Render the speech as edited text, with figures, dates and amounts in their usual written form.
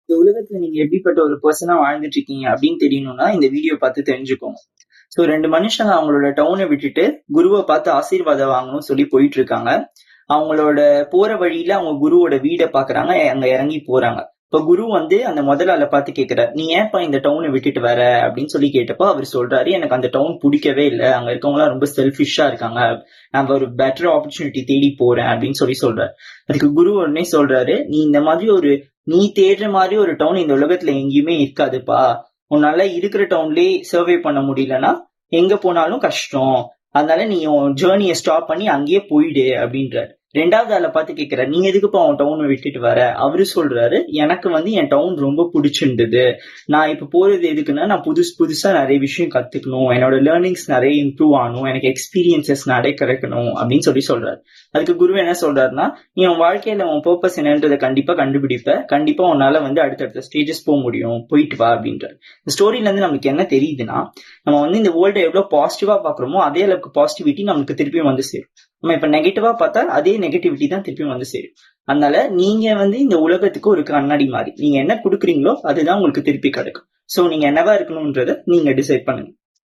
இந்த உலகத்துல நீங்க எப்படிப்பட்ட ஒரு பெர்சனா வாழ்ந்துட்டு இருக்கீங்க அப்படின்னு தெரியணும்னா இந்த வீடியோ பார்த்து தெரிஞ்சுக்கோங்க. சோ 2 மனுஷங்க அவங்களோட டவுனை விட்டுட்டு குருவை பார்த்து ஆசீர்வாதம் வாங்கணும்னு சொல்லி போயிட்டு இருக்காங்க. அவங்களோட போற வழியில அவங்க குருவோட வீடை பாக்குறாங்க, அங்க இறங்கி போறாங்க. இப்ப குரு வந்து அந்த முதல் ஆளை பார்த்து கேக்குறாரு, நீ ஏன்ப்பா இந்த டவுனை விட்டுட்டு வர அப்படின்னு சொல்லி கேட்டப்போ அவர் சொல்றாரு, எனக்கு அந்த டவுன் பிடிக்கவே இல்லை, அங்க இருக்கவங்க எல்லாம் ரொம்ப செல்ஃபிஷா இருக்காங்க, நான் ஒரு பெட்டர் ஆப்பர்ச்சுனிட்டி தேடி போறேன் அப்படின்னு சொல்லி சொல்றாரு. அதுக்கு குரு உடனே சொல்றாரு, நீ இந்த மாதிரி நீ தேடுற மாதிரி ஒரு டவுன் இந்த உலகத்துல எங்கேயுமே இருக்காதுப்பா. உன்னால இருக்கிற டவுன்லயே சர்வே பண்ண முடியலன்னா எங்க போனாலும் கஷ்டம். அதனால நீ உன் ஜேர்னியை ஸ்டாப் பண்ணி அங்கேயே போயிடு அப்படின்றாரு. 2வது ஆளை பார்த்து கேட்கிறாரு, நீ எதுக்குப்பா உன் டவுனை விட்டுட்டு வர? அவரு சொல்றாரு, எனக்கு வந்து என் டவுன் ரொம்ப பிடிச்சிருந்தது, நான் இப்ப போறது எதுக்குன்னா நான் புதுசா நிறைய விஷயம் கத்துக்கணும், என்னோட லேர்னிங்ஸ் நிறைய இம்ப்ரூவ் ஆகணும், எனக்கு எக்ஸ்பீரியன்சஸ் நிறைய கிடைக்கணும் அப்படின்னு சொல்றாரு. அதுக்கு குரு என்ன சொல்றாருன்னா, நீ உன் வாழ்க்கையில உன் பர்பஸ் என்னன்றதை கண்டிப்பா கண்டுபிடிப்ப, கண்டிப்பா உன்னால வந்து அடுத்தடுத்த ஸ்டேஜஸ் போக முடியும், போயிட்டு வா அப்படின்றாரு. இந்த ஸ்டோரியில இருந்து நமக்கு என்ன தெரியுதுன்னா, நம்ம வந்து இந்த வேர்ல்டை எவ்வளவு பாசிட்டிவா பாக்குறோமோ அதே அளவுக்கு பாசிட்டிவிட்டி நமக்கு திருப்பியும் வந்து சேரும். நம்ம இப்ப நெகட்டிவா பார்த்தா அதே நெகட்டிவிட்டி தான் திருப்பியும் வந்து சேரும். அதனால நீங்க வந்து இந்த உலகத்துக்கு ஒரு கண்ணாடி மாதிரி, நீங்க என்ன கொடுக்குறீங்களோ அதுதான் உங்களுக்கு திருப்பி கிடைக்கும். சோ நீங்க என்னவா இருக்கணும்ன்றத நீங்க டிசைட் பண்ணுங்க.